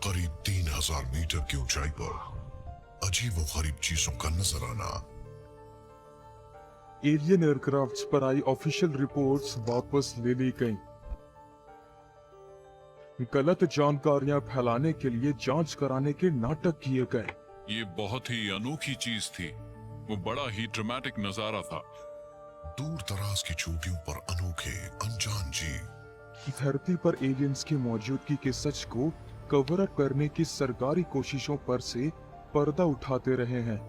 करीब 3000 मीटर की ऊंचाई पर अजीब व गरीब चीजों का नजर आना। एलियन एयरक्राफ्ट्स पर आई ऑफिशियल रिपोर्ट्स वापस ले ली गईं। गलत जानकारियां फैलाने के लिए जांच कराने के नाटक किए गए। ये बहुत ही अनोखी चीज थी। वो बड़ा ही ड्रामेटिक नजारा था। दूर दराज की चोटियों पर अनोखे अनजान जीव धरती पर एलियंस की मौजूदगी के सच को कवर अप करने की सरकारी कोशिशों पर से पर्दा उठाते रहे हैं।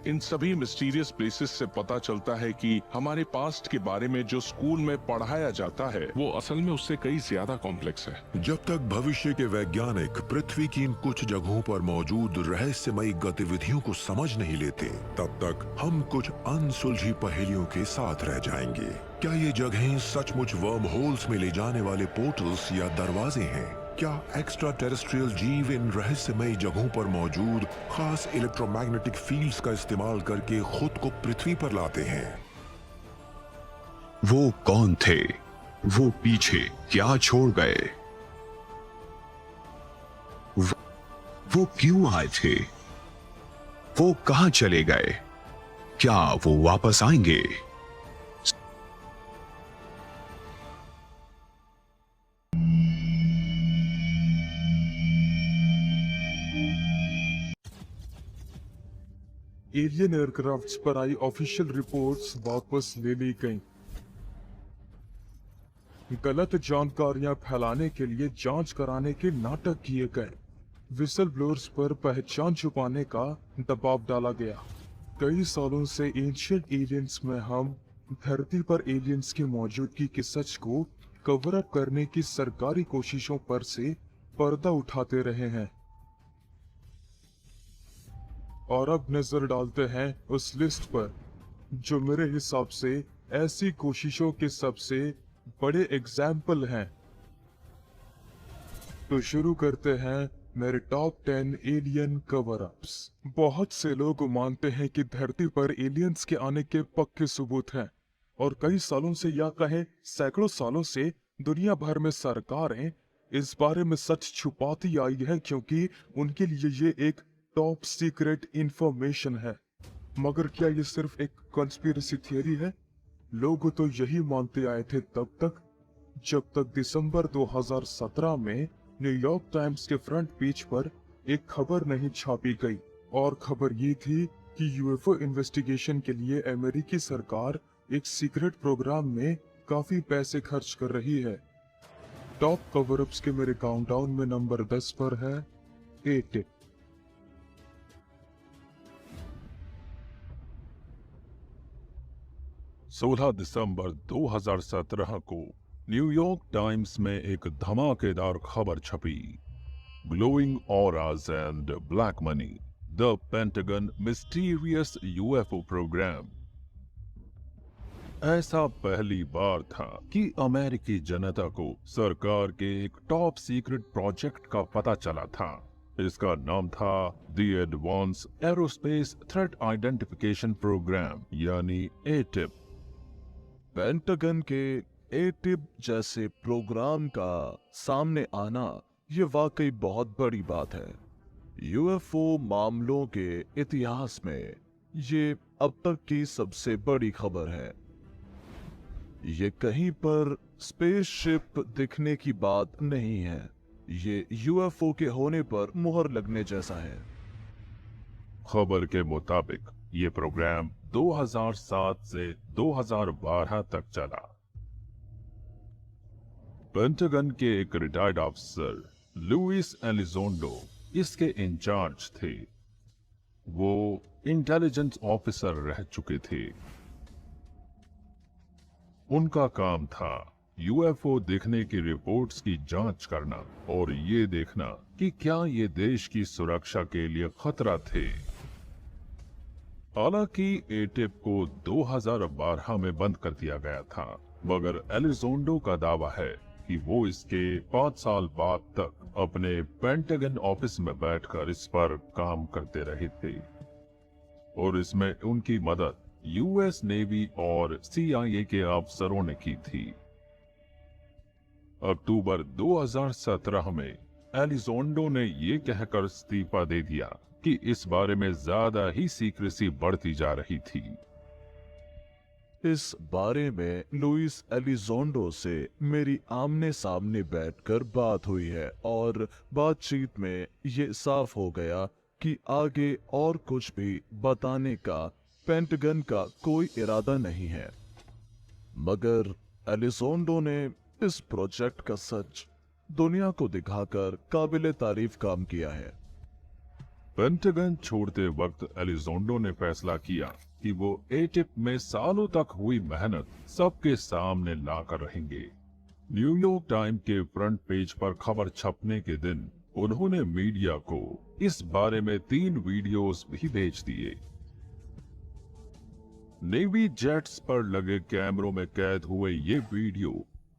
इन सभी मिस्टीरियस प्लेसेस से पता चलता है कि हमारे पास्ट के बारे में जो स्कूल में पढ़ाया जाता है वो असल में उससे कई ज्यादा कॉम्प्लेक्स है। जब तक भविष्य के वैज्ञानिक पृथ्वी की इन कुछ जगहों पर मौजूद रहस्यमयी गतिविधियों को समझ नहीं लेते, तब तक हम कुछ अनसुलझी पहेलियों के साथ रह जाएंगे। क्या ये जगहें सचमुच वर्म होल्स में ले जाने वाले पोर्टल्स या दरवाजे हैं? क्या एक्स्ट्रा टेरेस्ट्रियल जीव इन रहस्यमयी जगहों पर मौजूद खास इलेक्ट्रोमैग्नेटिक फील्ड्स का इस्तेमाल करके खुद को पृथ्वी पर लाते हैं? वो कौन थे? वो पीछे क्या छोड़ गए? वो क्यों आए थे? वो कहां चले गए? क्या वो वापस आएंगे? एलियन एयरक्राफ्ट्स पर आई ऑफिशियल रिपोर्ट्स वापस ले ली गईं। गलत जानकारियां फैलाने के लिए जांच कराने के नाटक किए गए। विसल ब्लोअर्स पर पहचान छुपाने का दबाव डाला गया। कई सालों से एंशिएंट एलियंस में हम धरती पर एलियंस की मौजूदगी के सच को कवर अप करने की सरकारी कोशिशों पर से पर्दा उठाते रहे हैं। और अब नजर डालते हैं उस लिस्ट पर जो मेरे हिसाब से ऐसी कोशिशों के सबसे बड़े एग्जाम्पल हैं। तो शुरू करते हैं मेरे टॉप 10 एलियन कवर अप्स। बहुत से लोग मानते हैं कि धरती पर एलियंस के आने के पक्के सबूत हैं और कई सालों से या कहें सैकड़ों सालों से दुनिया भर में सरकारें इस बारे में सच छुपाती आई है क्योंकि उनके लिए ये एक टॉप सीक्रेट इंफॉर्मेशन है। मगर क्या ये सिर्फ एक कॉन्स्पिरेसी थियरी है? लोग तो यही मानते आए थे तब तक जब तक दिसंबर 2017 में न्यूयॉर्क टाइम्स के फ्रंट पेज पर एक खबर नहीं छापी गई और खबर ये थी कि यूएफओ इन्वेस्टिगेशन के लिए अमेरिकी सरकार एक सीक्रेट प्रोग्राम में काफी पैसे खर्च कर रही है। टॉप कवर अप्स के मेरे काउंटडाउन में नंबर 10 पर है एटिप। 16 दिसंबर 2017 को न्यूयॉर्क टाइम्स में एक धमाकेदार खबर छपी। Glowing auras and black money, the Pentagon mysterious UFO programme. ऐसा पहली बार था कि अमेरिकी जनता को सरकार के एक टॉप सीक्रेट प्रोजेक्ट का पता चला था। इसका नाम था the advance aerospace threat identification program यानी एटिप। पेंटागन के एटिप जैसे प्रोग्राम का सामने आना ये वाकई बहुत बड़ी बात है। यूएफओ मामलों के इतिहास में ये अब तक की सबसे बड़ी खबर है। ये कहीं पर स्पेसशिप दिखने की बात नहीं है, ये यूएफओ के होने पर मुहर लगने जैसा है। खबर के मुताबिक ये प्रोग्राम 2007 से 2012 तक चला। पेंटागन के एक रिटायर्ड अफसर लुइस एलिजोंडो इसके इंचार्ज थे। वो इंटेलिजेंस ऑफिसर रह चुके थे। उनका काम था यूएफओ दिखने की रिपोर्ट्स की जांच करना और ये देखना कि क्या ये देश की सुरक्षा के लिए खतरा थे। हालांकि एटिप को 2012 में बंद कर दिया गया था, मगर एलिजोंडो का दावा है कि वो इसके 5 साल बाद तक अपने पेंटागन ऑफिस में बैठकर इस पर काम करते रहे थे और इसमें उनकी मदद यूएस नेवी और सीआईए के अफसरों ने की थी। अक्टूबर 2017 में एलिजोंडो ने ये कहकर इस्तीफा दे दिया कि इस बारे में ज्यादा ही सीक्रेसी बढ़ती जा रही थी। इस बारे में लुइस एलिजोंडो से मेरी आमने सामने बैठकर बात हुई है और बातचीत में ये साफ हो गया कि आगे और कुछ भी बताने का पेंटागन का कोई इरादा नहीं है। मगर एलिजोंडो ने इस प्रोजेक्ट का सच दुनिया को दिखाकर काबिले तारीफ काम किया है। पेंटागन छोड़ते वक्त एलिजोंडो ने फैसला किया कि वो एटिप में सालों तक हुई मेहनत सबके सामने लाकर रहेंगे। न्यूयॉर्क टाइम के फ्रंट पेज पर खबर छपने के दिन उन्होंने मीडिया को इस बारे में 3 वीडियोस भी भेज दिए। नेवी जेट्स पर लगे कैमरों में कैद हुए ये वीडियो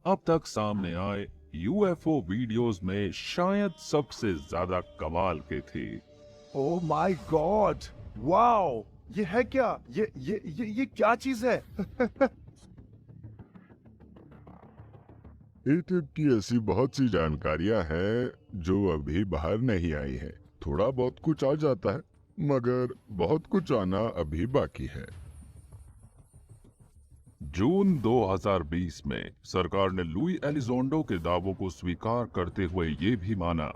अब तक सामने आए यूएफओ वीडियोस में शायद सबसे ज्यादा कमाल के थे। ओह माय गॉड, वाओ, ये है क्या? ये क्या चीज है? एटिप की ऐसी बहुत सी जानकारियां हैं जो अभी बाहर नहीं आई है। थोड़ा बहुत कुछ आ जाता है, मगर बहुत कुछ आना अभी बाकी है। जून 2020 में सरकार ने लुई एलिजोंडो के दावों को स्वीकार करते हुए ये भी माना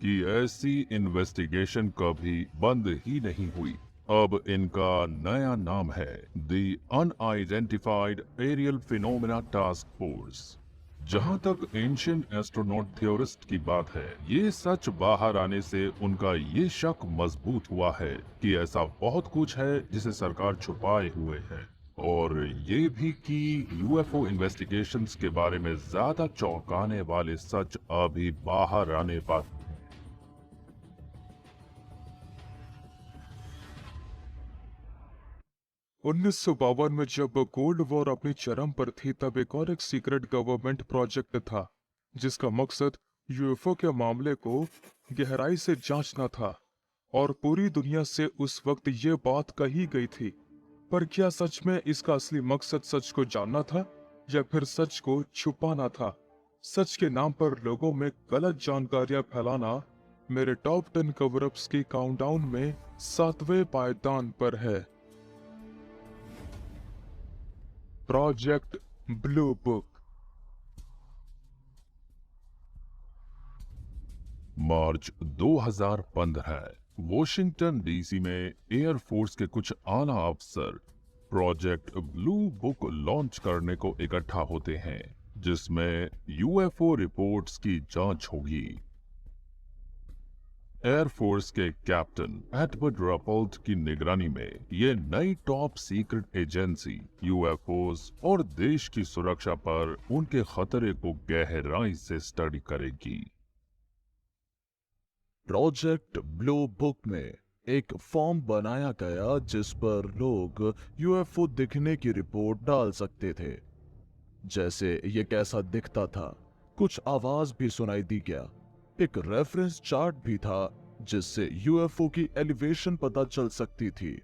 कि ऐसी इन्वेस्टिगेशन कभी बंद ही नहीं हुई। अब इनका नया नाम है the unidentified aerial phenomena task force. जहां तक एंशिएंट एस्ट्रोनॉट थ्योरिस्ट की बात है, ये सच बाहर आने से उनका ये शक मजबूत हुआ है कि ऐसा बहुत कुछ है जिसे सरकार छुपाए हुए है, और ये भी कि यूएफओ इन्वेस्टिगेशंस के बारे में ज्यादा चौंकाने वाले सच अभी बाहर आने बाकी। 1952 में जब कोल्ड वॉर अपनी चरम पर थी, तब एक और सीक्रेट गवर्नमेंट प्रोजेक्ट था जिसका मकसद यूएफओ के मामले को गहराई से जांचना था, और पूरी दुनिया से उस वक्त ये बात कही गई थी। पर क्या सच में इसका असली मकसद सच को जानना था या फिर सच को छुपाना था? सच के नाम पर लोगों में गलत जानकारियां फैलाना मेरे टॉप 10 कवर-अप्स की काउंटडाउन में 7वें पायदान पर है। Project blue book. मार्च 2015 वॉशिंगटन डीसी में एयरफोर्स के कुछ आला अफसर प्रोजेक्ट ब्लू बुक लॉन्च करने को इकट्ठा होते हैं, जिसमें यूएफओ रिपोर्ट्स की जांच होगी। एयरफोर्स के कैप्टन एडवर्ड रपोल्ट की निगरानी में ये नई टॉप सीक्रेट एजेंसी यूएफओस और देश की सुरक्षा पर उनके खतरे को गहराई से स्टडी करेगी। प्रोजेक्ट ब्लू बुक में एक फॉर्म बनाया गया जिस पर लोग यूएफओ दिखने की रिपोर्ट डाल सकते थे, जैसे ये कैसा दिखता था, कुछ आवाज भी सुनाई दी क्या, एक रेफरेंस चार्ट भी था जिससे यूएफओ की एलिवेशन पता चल सकती थी।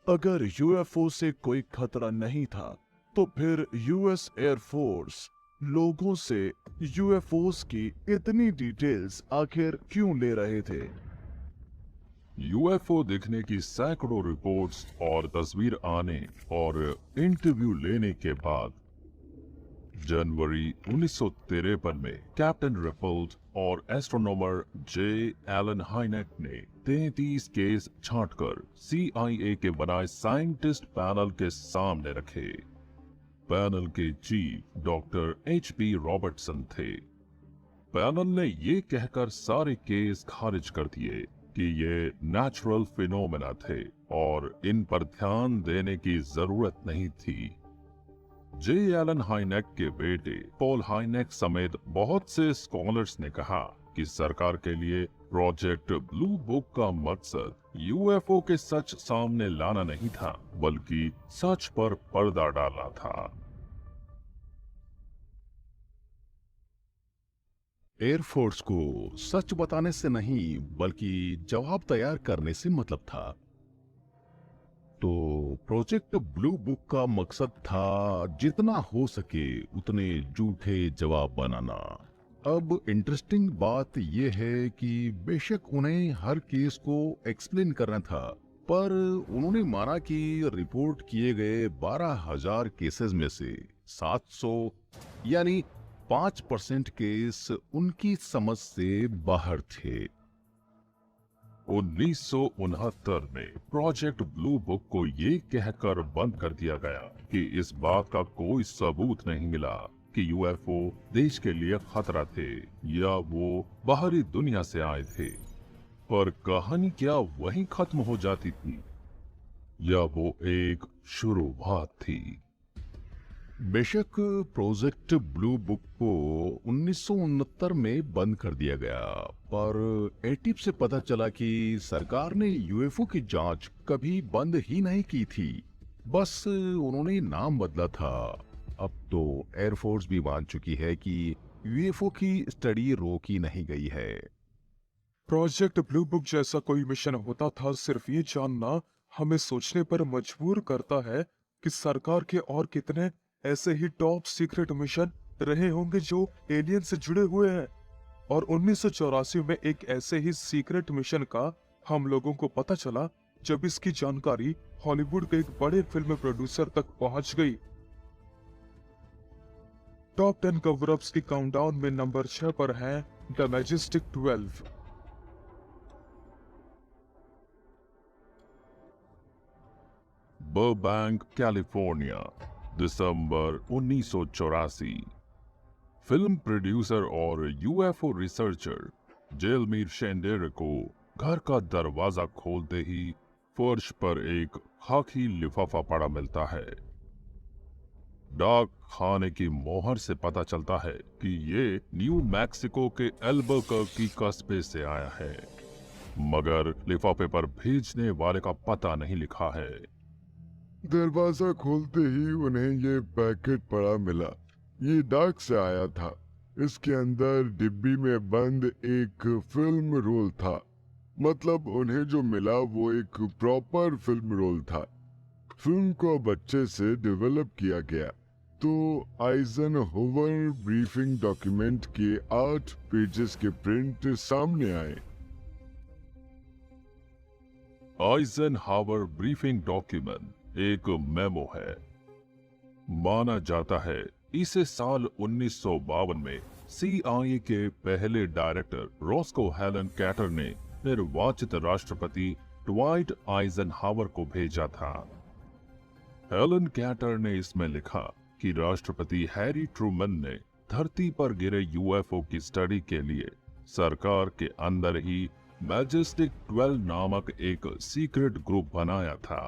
अगर यूएफओ से कोई खतरा नहीं था तो फिर यूएस एयरफोर्स लोगों से यूएफओस की इतनी डिटेल्स आखिर क्यों ले रहे थे? यूएफओ दिखने की सैकड़ों रिपोर्ट्स और तस्वीर आने और इंटरव्यू लेने के बाद जनवरी 1953 में कैप्टन रपोल्ट और एस्ट्रोनॉमर जे एलन हाइनेक ने 33 केस छांटकर सीआईए के बनाए साइंटिस्ट पैनल के सामने रखे। पैनल के चीफ डॉक्टर एच.पी. रॉबर्टसन थे। पैनल ने ये कहकर सारे केस खारिज कर दिए कि ये नेचुरल फिनोमेना थे और इन पर ध्यान देने की जरूरत नहीं थी। जे एलन हाइनेक के बेटे पॉल हाइनेक समेत बहुत से स्कॉलर्स ने कहा कि सरकार के लिए प्रोजेक्ट ब्लू बुक का मकसद यूएफओ के सच सामने लाना नहीं था, बल्कि सच पर पर्दा डालना था। एयरफोर्स को सच बताने से नहीं, बल्कि जवाब तैयार करने से मतलब था। तो प्रोजेक्ट ब्लू बुक का मकसद था जितना हो सके उतने झूठे जवाब बनाना। अब इंटरेस्टिंग बात यह है कि बेशक उन्हें हर केस को एक्सप्लेन करना था, पर उन्होंने माना कि रिपोर्ट किए गए 12,000 केसेस में से 700 यानी 5% केस उनकी समझ से बाहर थे। 1969 में प्रोजेक्ट ब्लू बुक को ये कहकर बंद कर दिया गया कि इस बात का कोई सबूत नहीं मिला कि यूएफओ देश के लिए खतरा थे या वो बाहरी दुनिया से आए थे। पर कहानी क्या वहीं खत्म हो जाती थी या वो एक शुरुआत थी? बेशक प्रोजेक्ट ब्लू बुक को 1969 में बंद कर दिया गया, पर एटिप से पता चला कि सरकार ने यूएफओ की जांच कभी बंद ही नहीं की थी, बस उन्होंने नाम बदला था। अब तो एयरफोर्स भी मान चुकी है कि यूएफओ की स्टडी रोकी नहीं गई है। प्रोजेक्ट ब्लू बुक जैसा कोई मिशन होता था, सिर्फ ये जानना हमें सोचने पर मजबूर करता है कि सरकार के और कितने ऐसे ही टॉप सीक्रेट मिशन रहे होंगे जो एलियन से जुड़े हुए हैं। और 1984 में एक ऐसे ही सीक्रेट मिशन का हम लोगों को पता चला जब इसकी जानकारी हॉलीवुड के एक बड़े फिल्म प्रोड्यूसर तक पहुंच गई। टॉप 10 कवर-अप्स की काउंटडाउन में नंबर 6 पर है the majestic 12। Burbank, California, December 1984। Film producer और यूएफओ रिसर्चर जेलमीर शेंडेर को घर का दरवाजा खोलते ही फर्श पर एक खाकी लिफाफा पड़ा मिलता है। डाक खाने की मोहर से पता चलता है कि ये न्यू मैक्सिको के एल्बुकर्की कस्बे से आया है, मगर लिफाफे पर भेजने वाले का पता नहीं लिखा है। दरवाजा खोलते ही उन्हें ये पैकेट पड़ा मिला। ये डाक से आया था। इसके अंदर डिब्बी में बंद एक फिल्म रोल था। मतलब उन्हें जो मिला वो एक प्रॉपर फिल्म रोल था। फिल्म को अब अच्छे से डेवलप किया गया तो आइजनहोवर ब्रीफिंग डॉक्यूमेंट के 8 पेजेस के प्रिंट सामने आए। आइजनहावर ब्रीफिंग डॉक्यूमेंट एक मेमो है। माना जाता है इसे साल 1952 में CIA के पहले डायरेक्टर रॉस्को हेलन कैटर ने निर्वाचित राष्ट्रपति ड्वाइट आइजनहावर को भेजा था। हेलन कैटर ने इसमें लिखा कि राष्ट्रपति हैरी ट्रूमन ने धरती पर गिरे यूएफओ की स्टडी के लिए सरकार के अंदर ही मैजेस्टिक 12 नामक एक सीक्रेट ग्रुप बनाया था।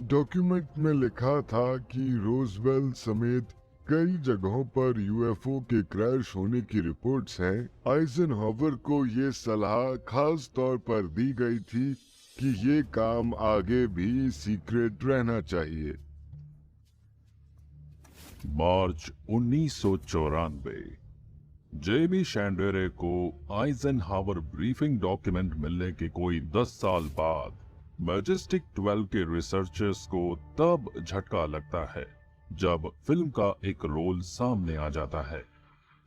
डॉक्यूमेंट में लिखा था कि रोजवेल समेत कई जगहों पर यूएफओ के क्रैश होने की रिपोर्ट्स हैं। आइजनहावर को ये सलाह खास तौर पर दी गई थी कि ये काम आगे भी सीक्रेट रहना चाहिए। मार्च 1994 जेमी शैंडेरे को आइजनहावर ब्रीफिंग डॉक्यूमेंट मिलने के कोई 10 साल बाद मैजेस्टिक 12 के रिसर्चर्स को तब झटका लगता है जब फिल्म का एक रोल सामने आ जाता है।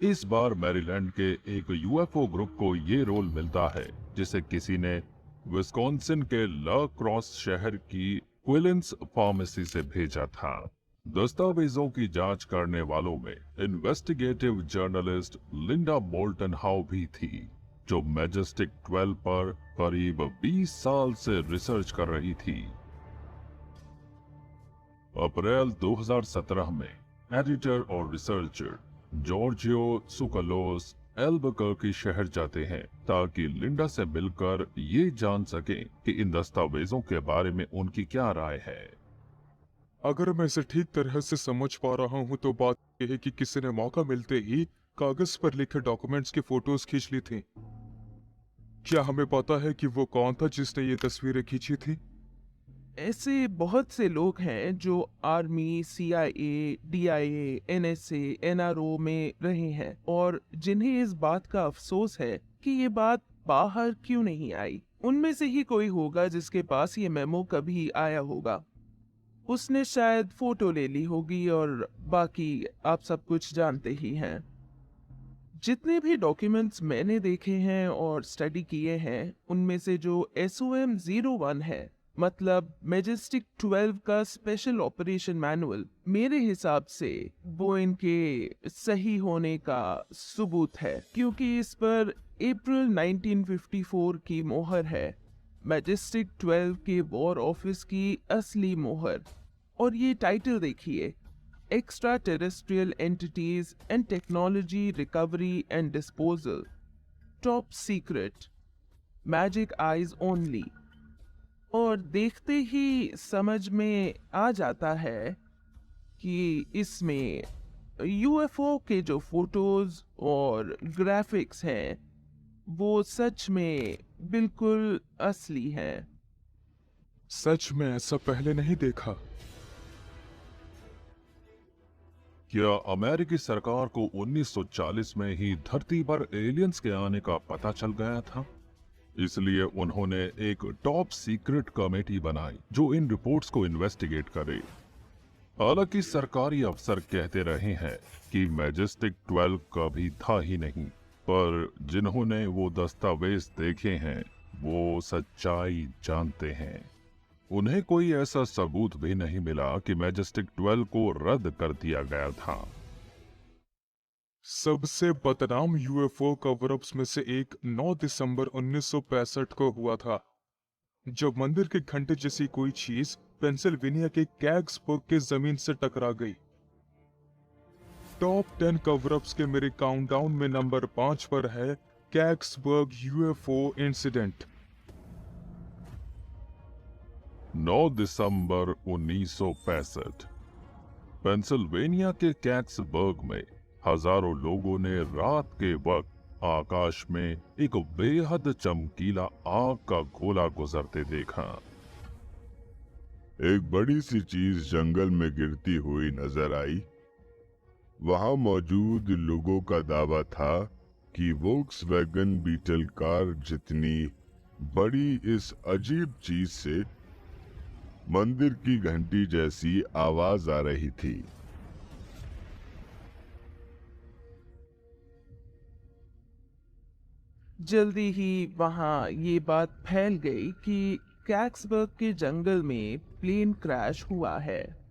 इस बार मैरीलैंड के एक यूएफओ ग्रुप को ये रोल मिलता है जिसे किसी ने विस्कॉन्सिन के ला क्रॉस शहर की क्विलिंस फार्मेसी से भेजा था। दस्तावेजों की जांच करने वालों में investigative journalist Linda molten how भी थी, जो मैजेस्टिक 12 पर करीब 20 साल से रिसर्च कर रही थी। अप्रैल 2017 में एडिटर और रिसर्चर जॉर्जियो सुकलोस एल्बुकर्की शहर जाते हैं ताकि लिंडा से मिलकर ये जान सकें कि इन दस्तावेजों के बारे में उनकी क्या राय है। अगर मैं इसे ठीक तरह से समझ पा रहा हूँ तो बात यह है कि किसी ने मौका मिलते ही कागज पर लिखे डॉक्यूमेंट्स की फोटोज खींच ली थी। क्या हमें पता है कि वो कौन था जिसने ये तस्वीरें खींची थी? ऐसे बहुत से लोग हैं जो army, CIA, DIA, NSA, NRO में रहे हैं और जिन्हें इस बात का अफसोस है कि ये बात बाहर क्यों नहीं आई। उनमें से ही कोई होगा जिसके पास ये मेमो कभी आया होगा। उसने शायद फोटो ले ली होगी और बाकी आप सब कुछ जानते ही हैं। जितने भी डॉक्यूमेंट्स मैंने देखे हैं और स्टडी किए हैं, उनमें से जो SOM-01 है, मतलब मैजेस्टिक 12 का स्पेशल ऑपरेशन मैनुअल, मेरे हिसाब से वो इनके सही होने का सबूत है, क्योंकि इस पर अप्रैल 1954 की मोहर है, मैजेस्टिक 12 के वॉर ऑफिस की असली मोहर। और ये टाइटल देखिए, extra terrestrial entities and technology recovery and disposal, top secret, magic eyes only. और देखते ही समझ में आ जाता है कि इसमें UFO के जो फोटोज और ग्राफिक्स हैं वो सच में बिल्कुल असली हैं। सच में ऐसा पहले नहीं देखा। क्या अमेरिकी सरकार को 1940 में ही धरती पर एलियंस के आने का पता चल गया था? इसलिए उन्होंने एक टॉप सीक्रेट कमेटी बनाई जो इन रिपोर्ट्स को इन्वेस्टिगेट करे। हालांकि सरकारी अफसर कहते रहे हैं कि मैजेस्टिक 12 कभी था ही नहीं, पर जिन्होंने वो दस्तावेज देखे हैं वो सच्चाई जानते हैं। उन्हें कोई ऐसा सबूत भी नहीं मिला कि मैजेस्टिक 12 को रद्द कर दिया गया था। सबसे बदनाम UFO कवर-अप्स में से एक 9 दिसंबर 1965 को हुआ था, जब मंदिर के घंटे जैसी कोई चीज पेंसिल्वेनिया के कैग्सबर्ग के जमीन से टकरा गई। टॉप 10 कवर-अप्स के मेरे काउंटडाउन में नंबर 5 पर है कैग्सबर्ग UFO इंसिडेंट। 9 दिसंबर 1965 पेंसिल्वेनिया के कैग्सबर्ग में हजारों लोगों ने रात के वक्त आकाश में एक बेहद चमकीला आग का गोला गुजरते देखा। एक बड़ी सी चीज जंगल में गिरती हुई नजर आई। वहां मौजूद लोगों का दावा था कि वोक्सवैगन बीटल कार जितनी बड़ी इस अजीब चीज से मंदिर की घंटी जैसी आवाज आ रही थी। जल्दी ही वहां ये बात फैल गई कि कैक्सबर्ग के जंगल में प्लेन क्रैश हुआ है।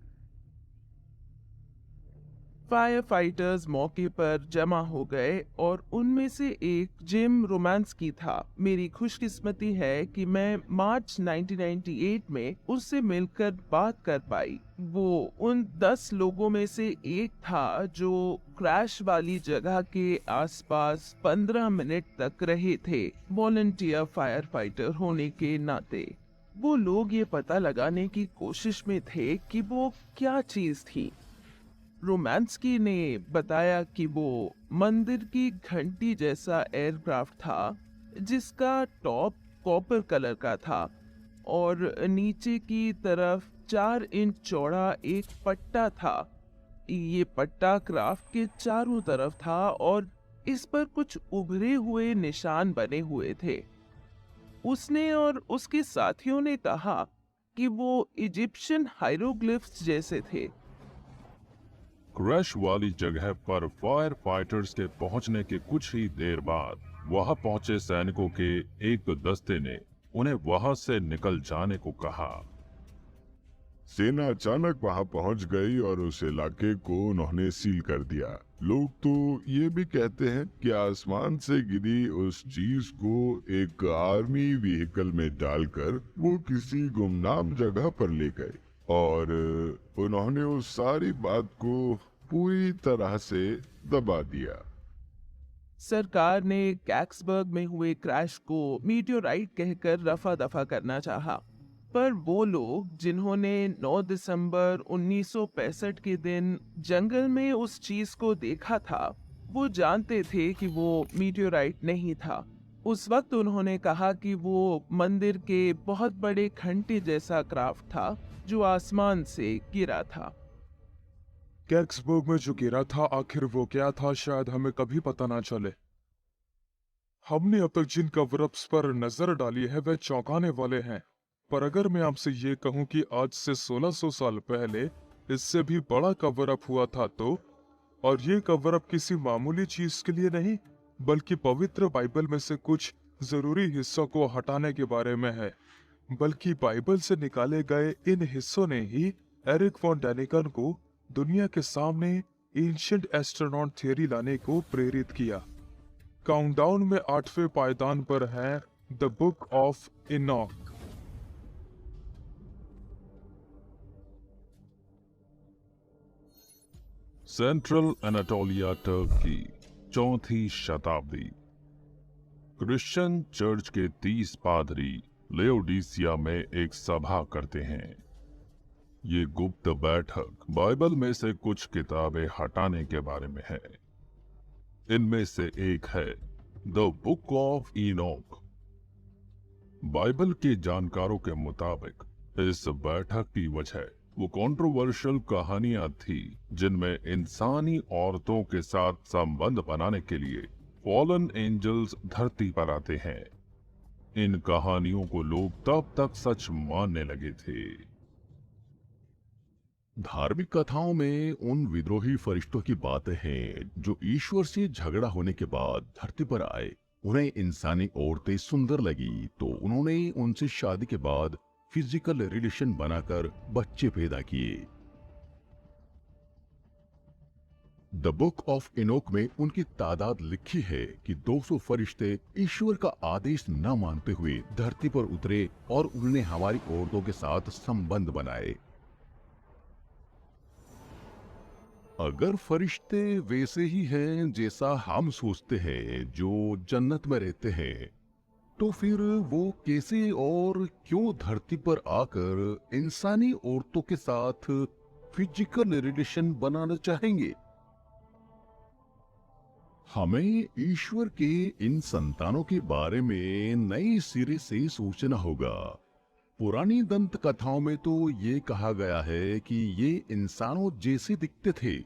फायर फाइटर्स मौके पर जमा हो गए और उनमें से एक जिम रोमांस की था। मेरी खुशकिस्मती है कि मैं मार्च 1998 में उससे मिलकर बात कर पाई। वो उन 10 लोगों में से एक था जो क्रैश वाली जगह के आसपास 15 मिनट तक रहे थे, वॉलंटियर फायर फाइटर होने के नाते। वो लोग ये पता लगाने की कोशिश में थे कि वो क्या चीज थी। रोमांस्की ने बताया कि वो मंदिर की घंटी जैसा एयरक्राफ्ट था जिसका टॉप कॉपर कलर का था और नीचे की तरफ 4 इंच चौड़ा एक पट्टा था। ये पट्टा क्राफ्ट के चारों तरफ था और इस पर कुछ उभरे हुए निशान बने हुए थे। उसने और उसके साथियों ने कहा कि वो इजिप्शियन हायरोग्लिफ्स जैसे थे। क्रैश वाली जगह पर फायर फाइटर्स के पहुंचने के कुछ ही देर बाद वहां पहुंचे सैनिकों के एक दस्ते ने उन्हें वहां से निकल जाने को कहा। सेना अचानक वहां पहुंच गई और उस इलाके को उन्होंने सील कर दिया। लोग तो ये भी कहते हैं कि आसमान से गिरी उस चीज को एक आर्मी व्हीकल में डालकर वो किसी गुमनाम जगह पर ले गए और उन्होंने उस सारी बात को पूरी तरह से दबा दिया। सरकार ने कैक्सबर्ग में हुए क्रैश को मीटियोराइट कहकर रफा दफा करना चाहा, पर वो लोग जिन्होंने 9 दिसंबर 1965 के दिन जंगल में उस चीज को देखा था, वो जानते थे कि वो मीटियोराइट नहीं था। उस वक्त उन्होंने कहा कि वो मंदिर के बहुत बड़े घंटे जैसा क्राफ्ट था जो आसमान से गिरा था। कैक्सबर्ग में जो गिरा था, आखिर वो क्या था, शायद हमें कभी पता ना चले। हमने अब तक जिन कवर-अप्स पर नजर डाली है वे चौंकाने वाले हैं, पर अगर मैं आपसे ये कहूं कि आज से 1600 साल पहले इससे भी बड़ा कवर-अप हुआ था, तो और ये कवर अप किसी मामूली चीज के लिए नहीं, बल्कि पवित्र बाइबल में से कुछ जरूरी हिस्सों को हटाने के बारे में है। बल्कि बाइबल से निकाले गए इन हिस्सों ने ही एरिक वॉन डैनिकन को दुनिया के सामने एंशिएंट एस्ट्रोनॉट थ्योरी लाने को प्रेरित किया। काउंटडाउन में 8वें पायदान पर है the book of Enoch. Central Anatolia Turkey, 4वीं शताब्दी। क्रिश्चियन चर्च के 30 पादरी लेओडीसिया में एक सभा करते हैं। ये गुप्त बैठक बाइबल में से कुछ किताबें हटाने के बारे में है। इनमें से एक है the book of Enoch. Bible के जानकारों के मुताबिक इस बैठक की वजह वो कंट्रोवर्शियल कहानियां थी जिनमें इंसानी औरतों के साथ संबंध बनाने के लिए फॉलन एंजल्स धरती पर आते हैं। इन कहानियों को लोग तब तक सच मानने लगे थे। धार्मिक कथाओं में उन विद्रोही फरिश्तों की बातें हैं जो ईश्वर से झगड़ा होने के बाद धरती पर आए। उन्हें इंसानी औरतें सुंदर लगी तो उन्होंने उनसे शादी के बाद फिजिकल रिलेशन बनाकर बच्चे पैदा किए। द बुक ऑफ इनोक में उनकी तादाद लिखी है कि 200 फरिश्ते ईश्वर का आदेश न मानते हुए धरती पर उतरे और उन्होंने हमारी औरतों के साथ संबंध बनाए। अगर फरिश्ते वैसे ही हैं जैसा हम सोचते हैं जो जन्नत में रहते हैं, तो फिर वो कैसे और क्यों धरती पर आकर इंसानी औरतों के साथ फिजिकल रिलेशन बनाना चाहेंगे? हमें ईश्वर के इन संतानों के बारे में नए सिरे से सोचना होगा। पुरानी दंत कथाओं में तो ये कहा गया है कि ये इंसानों जैसे दिखते थे,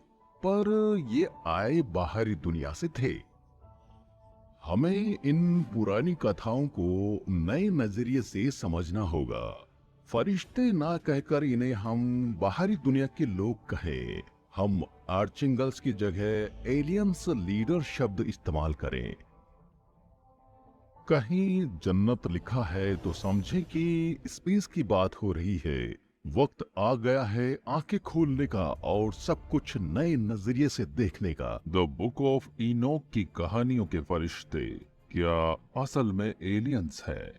पर ये आए बाहरी दुनिया से थे। हमें इन पुरानी कथाओं को नए नजरिए से समझना होगा। फरिश्ते ना कहकर इन्हें हम बाहरी दुनिया के लोग कहें। हम आर्चिंगल्स की जगह एलियंस लीडर शब्द इस्तेमाल करें। कहीं जन्नत लिखा है तो समझें कि स्पेस की बात हो रही है। वक्त आ गया है आंखें खोलने का और सब कुछ नए नजरिए से देखने का। द बुक ऑफ इनोक की कहानियों के फरिश्ते क्या असल में एलियंस हैं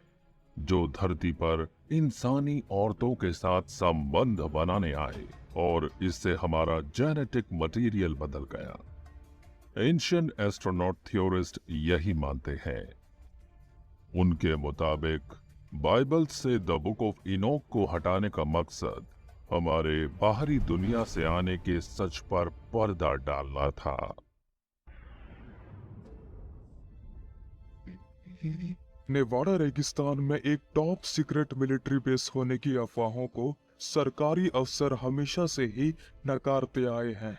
जो धरती पर इंसानी औरतों के साथ संबंध बनाने आए और इससे हमारा जेनेटिक मटेरियल बदल गया। एंशिएंट एस्ट्रोनॉट थ्योरिस्ट यही मानते हैं। उनके मुताबिक बाइबल से द बुक ऑफ इनोक को हटाने का मकसद हमारे बाहरी दुनिया से आने के सच पर पर्दा डालना था। नेवाडा रेगिस्तान में एक टॉप सीक्रेट मिलिट्री बेस होने की अफवाहों को सरकारी अफसर हमेशा से ही नकारते आए हैं,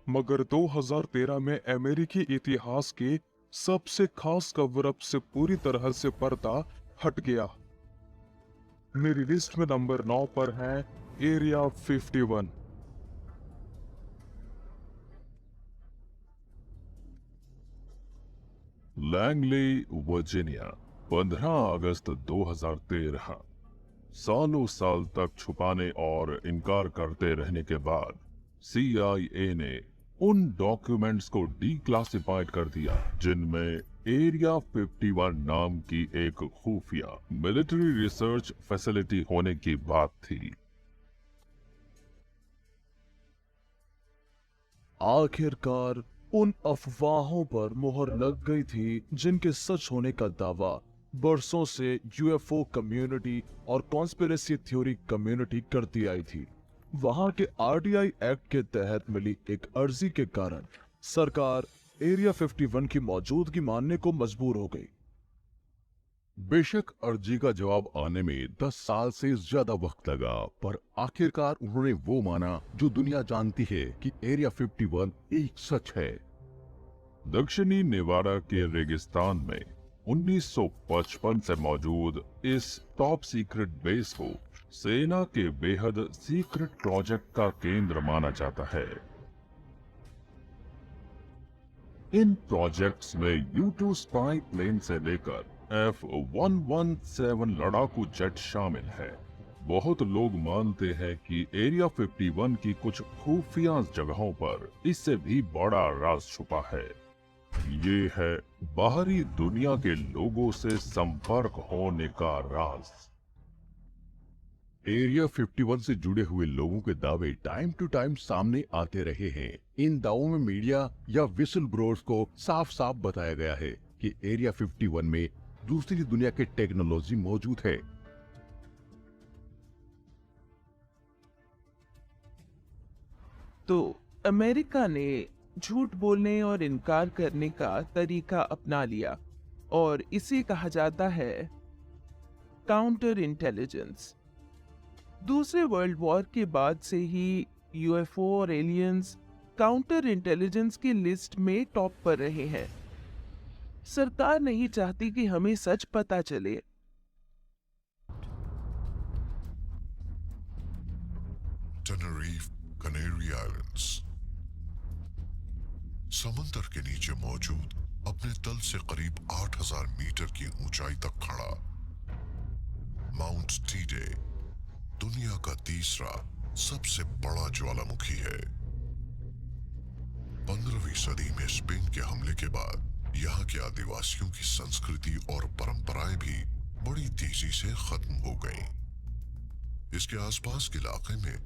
मगर 2013 में अमेरिकी इतिहास के सबसे खास कवर अप से पूरी तरह से पर्दा हट गया। मेरी लिस्ट में नंबर 9 पर है एरिया 51। लैंगले, वर्जीनिया, 15 अगस्त 2013। सालों साल तक छुपाने और इनकार करते रहने के बाद CIA ने उन डॉक्यूमेंट्स को डीक्लासिफाइड कर दिया जिनमें एरिया 51 नाम की एक खुफिया मिलिट्री रिसर्च फैसिलिटी होने की बात थी। आखिरकार उन अफवाहों पर मोहर लग गई थी जिनके सच होने का दावा बरसों से UFO कम्युनिटी और कॉन्स्पिरेसी थ्योरी कम्युनिटी करती आई थी। वहां के RDI एक्ट के तहत मिली एक अर्जी के कारण सरकार एरिया 51 की मौजूदगी मानने को मजबूर हो गई। बेशक अर्जी का जवाब आने में 10 साल से ज्यादा वक्त लगा, पर आखिरकार उन्होंने वो माना जो दुनिया जानती है कि एरिया 51 एक सच है। दक्षिणी नेवाडा के रेगिस्तान में 1955 से मौजूद इस टॉप सीक्रेट बेस को सेना के बेहद सीक्रेट प्रोजेक्ट का केंद्र माना जाता है। इन प्रोजेक्ट्स में U-2 स्पाई प्लेन से लेकर F-117 लड़ाकू जेट शामिल है। बहुत लोग मानते हैं कि एरिया 51 की कुछ खुफिया जगहों पर इससे भी बड़ा राज छुपा है। ये है बाहरी दुनिया के लोगों से संपर्क होने का राज। एरिया 51 से जुड़े हुए लोगों के दावे टाइम टू टाइम सामने आते रहे हैं। इन दावों में मीडिया या विसल ब्लोअर्स को साफ साफ बताया गया है कि एरिया 51 में दूसरी दुनिया की टेक्नोलॉजी मौजूद है। तो अमेरिका ने झूठ बोलने और इनकार करने का तरीका अपना लिया और इसे कहा जाता है काउंटर इंटेलिजेंस। दूसरे वर्ल्ड वॉर के बाद से ही यूएफओ और एलियंस काउंटर इंटेलिजेंस की लिस्ट में टॉप पर रहे हैं। सरकार नहीं चाहती कि हमें सच पता चले। टेनरीफ कनेरी आइलैंड्स समंदर के नीचे मौजूद अपने तल से करीब 8000 मीटर की ऊंचाई तक खड़ा माउंट टीडे दुनिया का तीसरा सबसे बड़ा ज्वालामुखी है। 15वीं सदी में स्पेन के हमले के बाद यहाँ के आदिवासियों की संस्कृति और परंपराएं भी बड़ी तेजी से खत्म हो गईं। इसके आसपास के इलाके में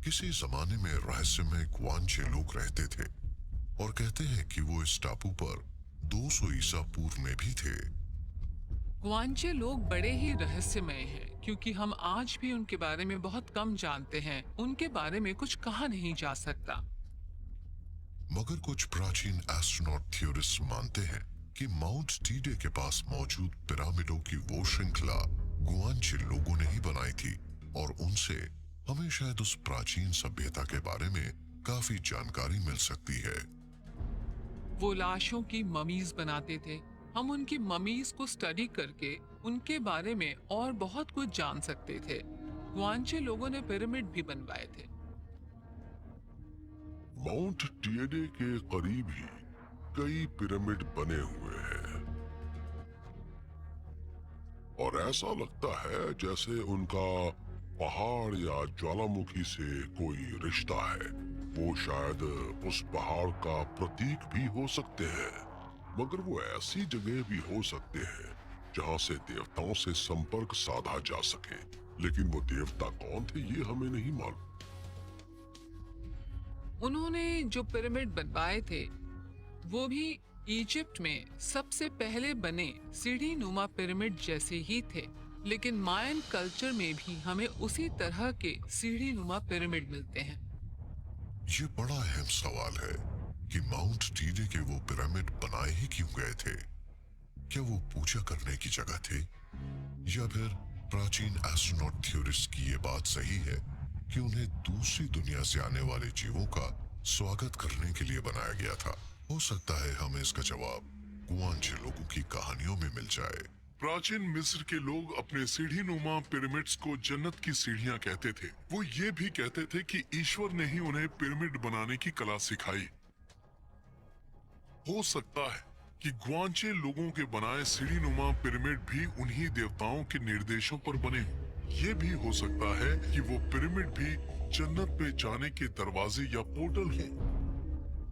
किसी जमाने में रहस्यमय ग्वानचे लोग रहते थे और कहते हैं कि वो इस टापू पर 200 ईसा पूर्व में भी थे। ग्वानचे लोग बड़े ही रहस्यमय हैं क्योंकि हम आज भी उनके बारे में बहुत कम जानते हैं। उनके बारे में कुछ कहा नहीं जा सकता। मगर कुछ प्राचीन एस्ट्रोनॉट थ्योरिस्ट मानते हैं कि माउंट टीडे के पास मौजूद पिरामिडों की वो श्रृंखला ग्वानचे लोगों ने ही बनाई थी और उनसे हमें शायद उस प्राचीन सभ्यता के बारे में काफी जानकारी मिल सकती है। वो लाशों की ममीज बनाते थे। हम उनकी ममीज को स्टडी करके उनके बारे में और बहुत कुछ जान सकते थे। ग्वानचे लोगों ने पिरामिड भी बनवाए थे। माउंट टीडे के करीब ही कई पिरामिड बने हुए हैं और ऐसा लगता है जैसे उनका पहाड़ या ज्वालामुखी से कोई रिश्ता है। वो शायद उस पहाड़ का प्रतीक भी हो सकते हैं, मगर वो ऐसी जगह भी हो सकते हैं जहां से देवताओं से संपर्क साधा जा सके। लेकिन वो देवता कौन थे ये हमें नहीं मालूम। उन्होंने जो पिरामिड बनवाए थे वो भी इजिप्ट में सबसे पहले बने सीढ़ी नुमा पिरामिड जैसे ही थे, लेकिन मायन कल्चर में भी हमें उसी तरह के सीढ़ी नुमा पिरामिड मिलते हैं। ये बड़ा अहम सवाल है कि माउंट टीडे के वो पिरामिड बनाए ही क्यों गए थे। क्या वो पूजा करने की जगह थे या फिर प्राचीन एस्ट्रोनॉट थ्योरिस्ट की ये बात सही है कि उन्हें दूसरी दुनिया से आने वाले जीवों का स्वागत करने के लिए बनाया गया था। हो सकता है हमें इसका जवाब ग्वानचे लोगों की कहानियों में मिल जाए। प्राचीन मिस्र के लोग अपने सीढ़ी नुमा पिरामिड्स को जन्नत की सीढ़ियां कहते थे। वो ये भी कहते थे कि ईश्वर ने ही उन्हें पिरामिड बनाने की कला सिखाई। हो सकता है कि ग्वानचे लोगों के बनाए सीढ़ी नुमा पिरामिड भी उन्हीं देवताओं के निर्देशों पर बने हों। ये भी हो सकता है कि वो पिरामिड भी जन्नत पे जाने के दरवाजे या पोर्टल हैं।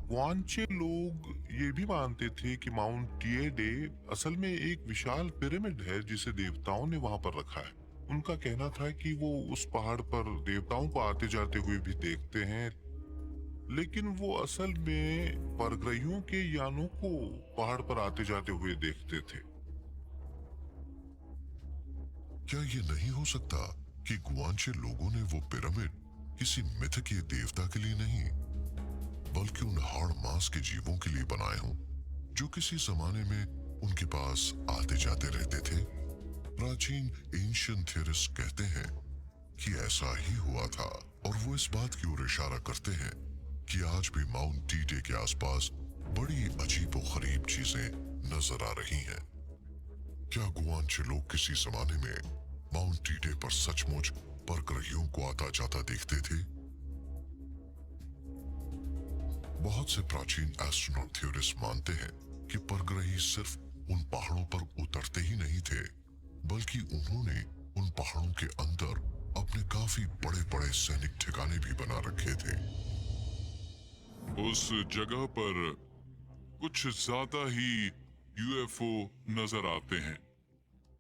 ग्वानचे लोग ये भी मानते थे कि माउंट टीडे असल में एक विशाल पिरामिड है जिसे देवताओं ने वहां पर रखा है। उनका कहना था कि वो उस पहाड़ पर देवताओं को आते जाते हुए भी देखते हैं, लेकिन वो असल में परग्रहियों के यानों को पहाड़ पर आते जाते हुए देखते थे। क्या ये नहीं हो सकता कि ग्वानचे लोगों ने वो पिरामिड किसी मिथ के देवता के लिए नहीं बल्कि उन हाड़ मांस के जीवों के लिए बनाए हों जो किसी जमाने में उनके पास आते जाते रहते थे। प्राचीन एंशिएंट थ्योरिस्ट कहते हैं कि ऐसा ही हुआ था और वो इस बात की ओर इशारा करते हैं कि आज भी माउंट टीडे के आसपास बड़ी अजीबोगरीब चीजें नजर आ रही हैं। क्या ग्वानचे लोग किसी जमाने में माउंट टीडे पर सचमुच परग्रहियों को आता जाता देखते थे? बहुत से प्राचीन एस्ट्रोनॉट थ्योरिस्ट मानते हैं कि परग्रही सिर्फ उन पहाड़ों पर उतरते ही नहीं थे, बल्कि उन्होंने उन पहाड़ों के अंदर अपने काफी बड़े बड़े सैनिक ठिकाने भी बना रखे थे। उस जगह पर कुछ ज्यादा ही यूएफओ नजर आते हैं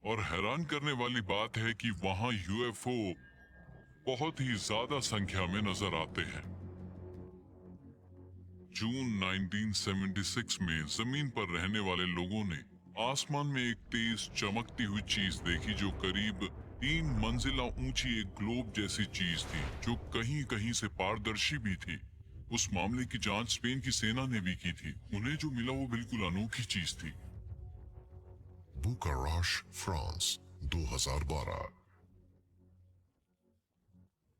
और हैरान करने वाली बात है कि वहां यूएफओ बहुत ही ज्यादा संख्या में नजर आते हैं। जून 1976 में जमीन पर रहने वाले लोगों ने आसमान में एक तेज चमकती हुई चीज देखी जो करीब 3 मंजिला ऊंची एक ग्लोब जैसी चीज थी जो कहीं कहीं से पारदर्शी भी थी। उस मामले की जांच स्पेन की सेना ने भी की थी। उन्हें जो मिला वो बिल्कुल अनोखी चीज थी। बुकाराश, फ्रांस, 2012।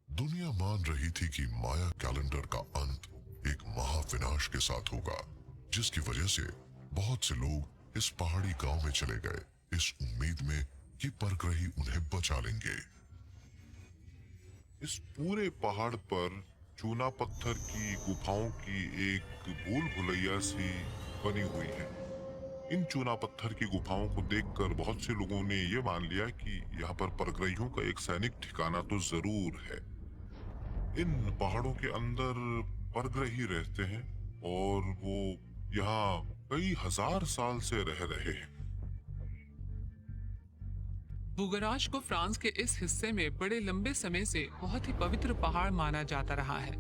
दुनिया मान रही थी कि माया कैलेंडर का अंत एक महाविनाश के साथ होगा, जिसकी वजह से बहुत से लोग इस पहाड़ी गांव में चले गए इस उम्मीद में कि परग्रही उन्हें बचा लेंगे। इस पूरे पहाड़ पर चूना पत्थर की गुफाओं की एक भूल भुलैया सी बनी हुई है। इन चूना पत्थर की गुफाओं को देखकर बहुत से लोगों ने ये मान लिया कि यहाँ पर परग्रहियों का एक सैनिक ठिकाना तो जरूर है। इन पहाड़ों के अंदर परग्रही रहते हैं और वो यहाँ कई हजार साल से रह रहे हैं। बुगराश को फ्रांस के इस हिस्से में बड़े लंबे समय से बहुत ही पवित्र पहाड़ माना जाता रहा है।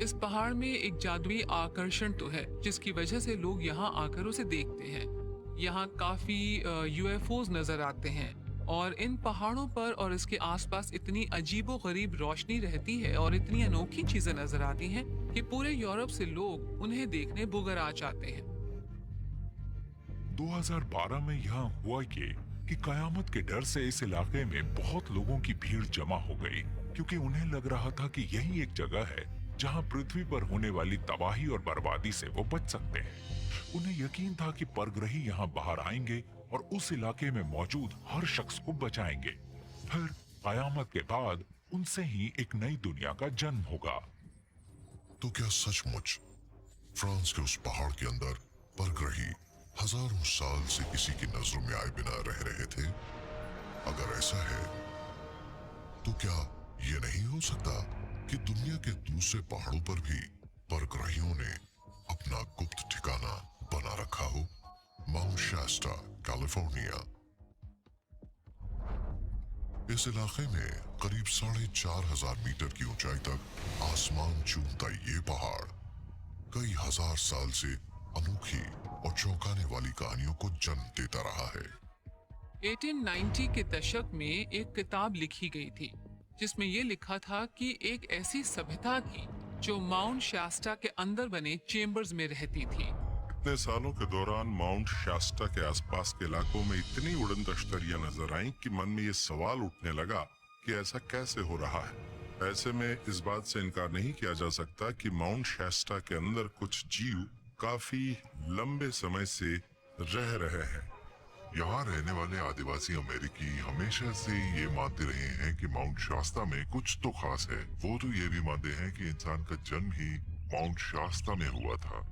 इस पहाड़ में एक जादुई आकर्षण तो है जिसकी वजह से लोग यहाँ आकर उसे देखते हैं। यहाँ काफी यूएफओज नजर आते हैं और इन पहाड़ों पर और इसके आसपास इतनी अजीबोगरीब रोशनी रहती है और इतनी अनोखी चीजें नजर आती हैं कि पूरे यूरोप से लोग उन्हें देखने बुगराश आते हैं। 2012 में यहाँ हुआ ये कि कयामत के डर से इस इलाके में बहुत लोगों की भीड़ जमा हो गई, क्योंकि उन्हें लग रहा था कि यही एक जगह है जहां पृथ्वी पर होने वाली तबाही और बर्बादी से वो बच सकते हैं। उन्हें यकीन था कि परग्रही यहाँ बाहर आएंगे और उस इलाके में मौजूद हर शख्स को बचाएंगे। फिर कयामत के बाद उनसे ही एक नई दुनिया का जन्म होगा। तो क्या सचमुच फ्रांस के उस पहाड़ के अंदर परग्रही हजारों साल से किसी की नजरों में आए बिना रह रहे थे? अगर ऐसा है तो क्या ये नहीं हो सकता कि दुनिया के दूसरे पहाड़ों पर भी परग्रहियों ने अपना गुप्त ठिकाना बना रखा हो? Mount Shasta, California. इस इलाके में करीब 4,500 मीटर की ऊंचाई तक आसमान चूमता ये पहाड़ कई हजार साल से अनोखी और चौंकाने वाली कहानियों को जन्म देता रहा है। 1890 के दशक में एक किताब लिखी गई थी जिसमें ये लिखा था कि एक ऐसी सभ्यता थी जो माउंट शास्टा के अंदर बने चेम्बर्स में रहती थी। इतने सालों के दौरान माउंट शास्टा के आसपास के इलाकों में इतनी उड़न तश्तरियां नजर आईं कि मन में ये सवाल उठने लगा कि ऐसा कैसे हो रहा है। ऐसे में इस बात से इनकार नहीं किया जा सकता कि माउंट शास्टा के अंदर कुछ जीव काफी लंबे समय से रह रहे हैं। यहाँ रहने वाले आदिवासी अमेरिकी हमेशा से ये मानते रहे हैं कि माउंट शास्ता में कुछ तो खास है। वो तो ये भी मानते हैं कि इंसान का जन्म ही माउंट शास्ता में हुआ था।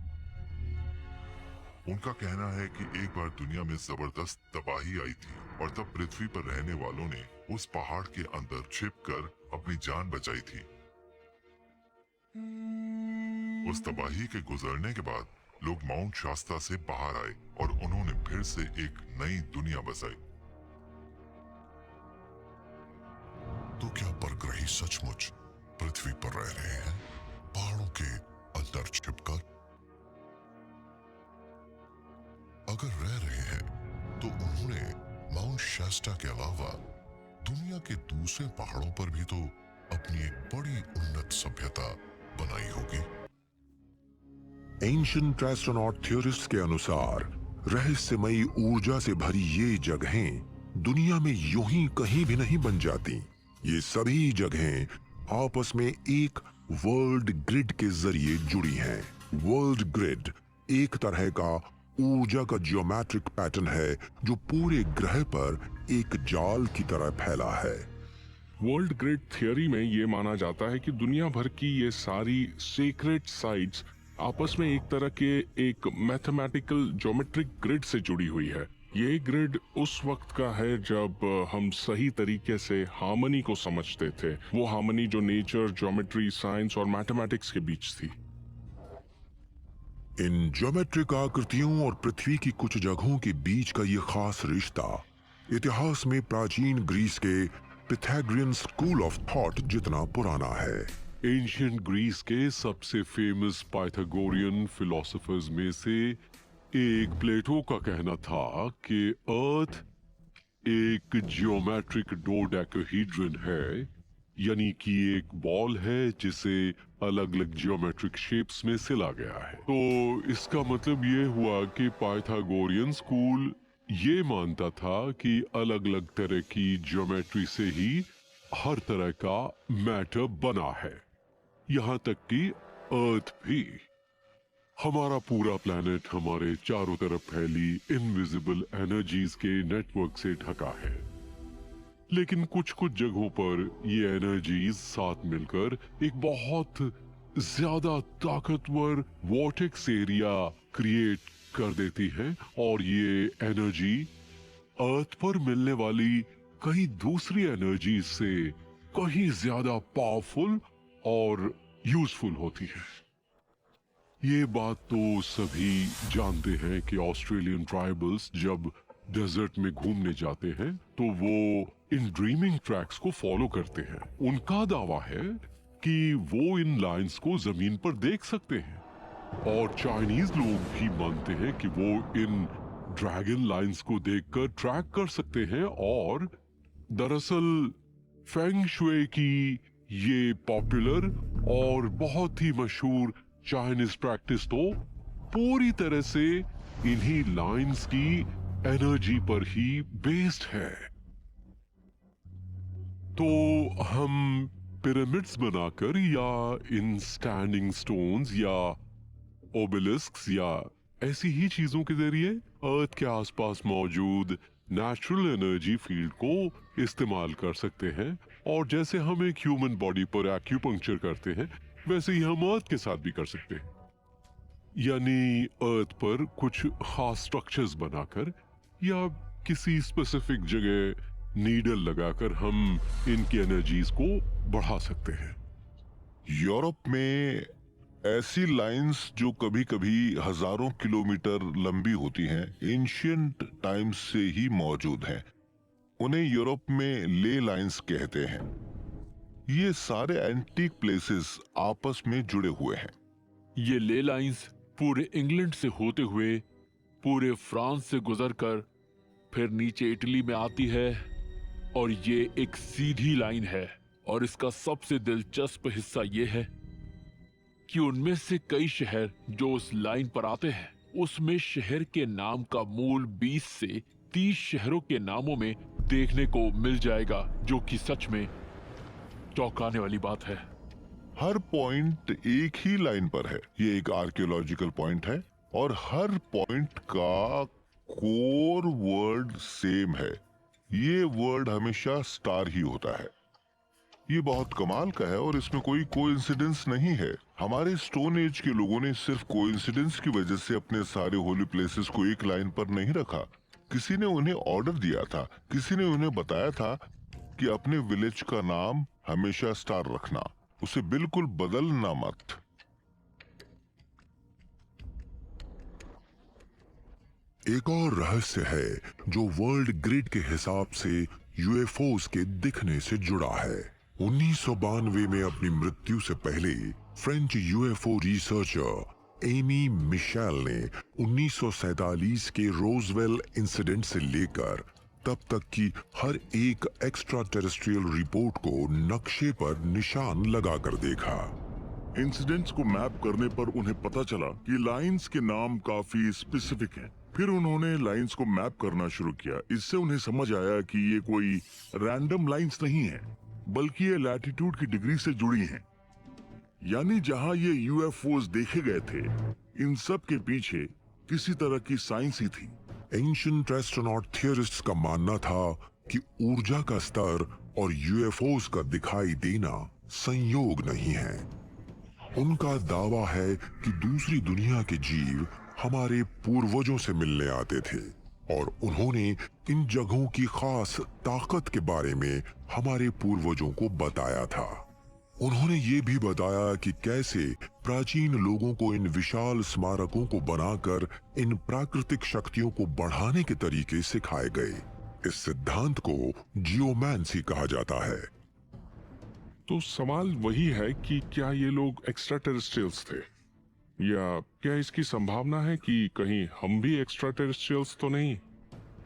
उनका कहना है कि एक बार दुनिया में जबरदस्त तबाही आई थी और तब पृथ्वी पर रहने वालों ने उस पहाड़ के अंदर छिपकर अपनी जान बचाई थी। उस तबाही के गुजरने के बाद लोग माउंट शास्ता से बाहर आए और उन्होंने फिर से एक नई दुनिया बसाई। तो क्या परग्रही सचमुच पृथ्वी पर रह रहे हैं, पहाड़ों के अंदर छिपकर? अगर रह रहे हैं तो उन्होंने माउंट शास्टा के अलावा दुनिया के दूसरे पहाड़ों पर भी तो अपनी एक बड़ी उन्नत सभ्यता बनाई होगी। एंशिएंट एस्ट्रोनॉट थ्योरिस्ट के अनुसार रहस्यमयी ऊर्जा से भरी ये जगहें दुनिया में यूं ही कहीं भी नहीं बन जाती। ये सभी जगहें आपस में एक वर्ल्ड ग्रिड के जरिए जुड़ी हैं। वर्ल्ड ग्रिड एक तरह का ऊर्जा का जियोमेट्रिक पैटर्न है जो पूरे ग्रह पर एक जाल की तरह फैला है। वर्ल्ड ग्रिड थियरी में ये माना जाता है कि दुनिया भर की ये सारी सीक्रेट साइट्स आपस में एक तरह के एक मैथमेटिकल ज्योमेट्रिक ग्रिड से जुड़ी हुई है। ये ग्रिड उस वक्त का है जब हम सही तरीके से हार्मनी को समझते थे, वो हार्मनी जो नेचर, ज्योमेट्री, साइंस और मैथमेटिक्स के बीच थी। इन ज्योमेट्रिक आकृतियों और पृथ्वी की कुछ जगहों के बीच का ये खास रिश्ता इतिहास में प्राचीन ग्रीस के पिथागोरियन स्कूल ऑफ थॉट जितना पुराना है। एंशियंट ग्रीस के सबसे फेमस पाइथागोरियन फिलोसोफर्स में से एक प्लेटो का कहना था कि अर्थ एक जियोमेट्रिक डोडेकाहेड्रन है, यानी कि एक बॉल है जिसे अलग अलग जियोमेट्रिक शेप्स में सिला गया है। तो इसका मतलब ये हुआ कि पाइथागोरियन स्कूल ये मानता था कि अलग अलग तरह की ज्योमेट्री से ही हर तरह का मैटर बना है, यहाँ तक कि अर्थ भी। हमारा पूरा प्लैनेट हमारे चारों तरफ फैली इनविजिबल एनर्जीज के नेटवर्क से ढका है, लेकिन कुछ कुछ जगहों पर ये एनर्जीज साथ मिलकर एक बहुत ज्यादा ताकतवर वॉर्टेक्स एरिया क्रिएट कर देती है, और ये एनर्जी अर्थ पर मिलने वाली कई दूसरी एनर्जी से कहीं ज्यादा पावरफुल और यूजफुल होती है। ये बात तो सभी जानते हैं कि ऑस्ट्रेलियन ट्राइबल्स जब डेजर्ट में घूमने जाते हैं तो वो इन ड्रीमिंग ट्रैक्स को फॉलो करते हैं। उनका दावा है कि वो इन लाइंस को जमीन पर देख सकते हैं, और चाइनीज लोग भी मानते हैं कि वो इन ड्रैगन लाइंस को देखकर ट्रैक कर सकते हैं। और दरअसल फेंग शुई की ये पॉपुलर और बहुत ही मशहूर चाइनीज प्रैक्टिस तो पूरी तरह से इन्हीं लाइंस की एनर्जी पर ही बेस्ड है। तो हम पिरामिड्स बनाकर या इन स्टैंडिंग स्टोन्स या ओबेलिस्क्स या ऐसी ही चीजों के जरिए अर्थ के आसपास मौजूद नेचुरल एनर्जी फील्ड को इस्तेमाल कर सकते हैं, और जैसे हम एक ह्यूमन बॉडी पर एक्यूपंक्चर करते हैं वैसे ही हम अर्थ के साथ भी कर सकते हैं। यानी अर्थ पर कुछ खास स्ट्रक्चर्स बनाकर या किसी स्पेसिफिक जगह नीडल लगाकर हम इनकी एनर्जीज को बढ़ा सकते हैं। यूरोप में ऐसी लाइंस जो कभी कभी हजारों किलोमीटर लंबी होती हैं, एंशियंट टाइम्स से ही मौजूद हैं। उन्हें यूरोप में ले लाइंस कहते हैं। ये सारे एंटीक प्लेसेस आपस में जुड़े हुए हैं। ये ले लाइंस पूरे इंग्लैंड से होते हुए पूरे फ्रांस से गुजरकर फिर नीचे इटली में आती है, और ये एक सीधी लाइन है। और इसका सबसे दिलचस्प हिस्सा ये है कि उनमें से कई शहर जो उस लाइन पर आते हैं, उसमें शहर के नाम का मूल 20 से 30 शहरों के नामों में देखने को मिल जाएगा, जो कि सच में चौंकाने वाली बात है। हर पॉइंट एक ही लाइन पर है। ये एक आर्कियोलॉजिकल पॉइंट है, और हर पॉइंट का कोर वर्ड सेम है। ये वर्ड हमेशा स्टार ही होता है। ये बहुत कमाल का है, और इसमें कोई कोइंसिडेंस नहीं है। हमारे स्टोन एज के लोगों ने सिर्फ कोइंसिडेंस की वजह से अपने सारे होली प्लेसेस को एक लाइन पर नहीं रखा। किसी ने उन्हें ऑर्डर दिया था, किसी ने उन्हें बताया था कि अपने विलेज का नाम हमेशा स्टार रखना, उसे बिल्कुल बदलना मत। एक और रहस्य है जो वर्ल्ड ग्रिड के हिसाब से यूएफओस के दिखने से जुड़ा है। 1992 में अपनी मृत्यु से पहले French UFO researcher Aimé Michel ने 1947 के रोजवेल इंसिडेंट से लेकर तब तक की हर एक एक्स्ट्रा टेरेस्ट्रियल रिपोर्ट को नक्शे पर निशान लगाकर देखा। इंसिडेंट्स को मैप करने पर उन्हें पता चला कि लाइंस के नाम काफी स्पेसिफिक हैं। फिर उन्होंने लाइंस को मैप करना शुरू किया। इससे उन्हें समझ आया कि ये कोई रैंडम लाइंस नहीं है, बल्कि ये लैटिट्यूड की डिग्री से जुड़ी हैं। यानी जहां ये यूएफओस देखे गए थे, इन सब के पीछे किसी तरह की साइंस ही थी। एंशिएंट एस्ट्रोनॉट थियरिस्ट्स का मानना था कि ऊर्जा का स्तर और यूएफओस का दिखाई देना संयोग नहीं है। उनका दावा है कि दूसरी दुनिया के जीव हमारे पूर्वजों से मिलने आते थे और उन्होंने इन जगहों की खास ताकत के बारे में हमारे पूर्वजों को बताया था। उन्होंने ये भी बताया कि कैसे प्राचीन लोगों को इन विशाल स्मारकों को बनाकर इन प्राकृतिक शक्तियों को बढ़ाने के तरीके सिखाए गए। इस सिद्धांत को जियोमैंसी कहा जाता है। तो सवाल वही है कि क्या ये लोग एक्स्ट्रा टेरेस्ट्रियल्स थे, या क्या इसकी संभावना है कि कहीं हम भी एक्स्ट्रा टेरेस्ट्रियल्स तो नहीं,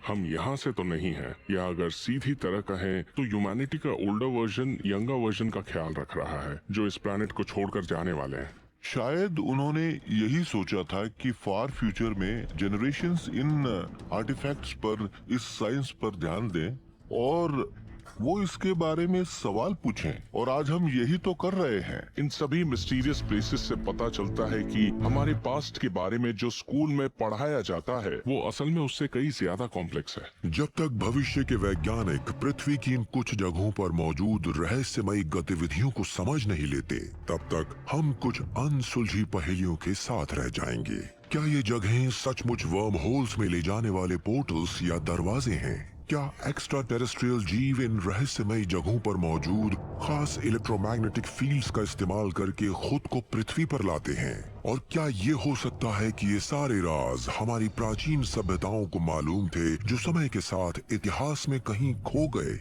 हम यहाँ से तो नहीं हैं, या अगर सीधी तरह कहें तो ह्यूमैनिटी का ओल्डर वर्जन यंगर वर्जन का ख्याल रख रहा है जो इस प्लेनेट को छोड़कर जाने वाले हैं। शायद उन्होंने यही सोचा था कि फार फ्यूचर में जनरेशन्स इन आर्टिफैक्ट्स पर, इस साइंस पर ध्यान दें और वो इसके बारे में सवाल पूछें, और आज हम यही तो कर रहे हैं। इन सभी मिस्टीरियस प्लेसेस से पता चलता है कि हमारे पास्ट के बारे में जो स्कूल में पढ़ाया जाता है वो असल में उससे कई ज्यादा कॉम्प्लेक्स है। जब तक भविष्य के वैज्ञानिक पृथ्वी की इन कुछ जगहों पर मौजूद रहस्यमयी गतिविधियों को समझ नहीं लेते, तब तक हम कुछ अनसुलझी पहेलियों के साथ रह जाएंगे। क्या ये जगहें सचमुच वर्म होल्स में ले जाने वाले पोर्टल्स या दरवाजे हैं? क्या एक्स्ट्रा टेरेस्ट्रियल जीव इन रहस्यमयी जगहों पर मौजूद खास इलेक्ट्रोमैग्नेटिक फील्ड्स का इस्तेमाल करके खुद को पृथ्वी पर लाते हैं? और क्या ये हो सकता है कि ये सारे राज हमारी प्राचीन सभ्यताओं को मालूम थे जो समय के साथ इतिहास में कहीं खो गए?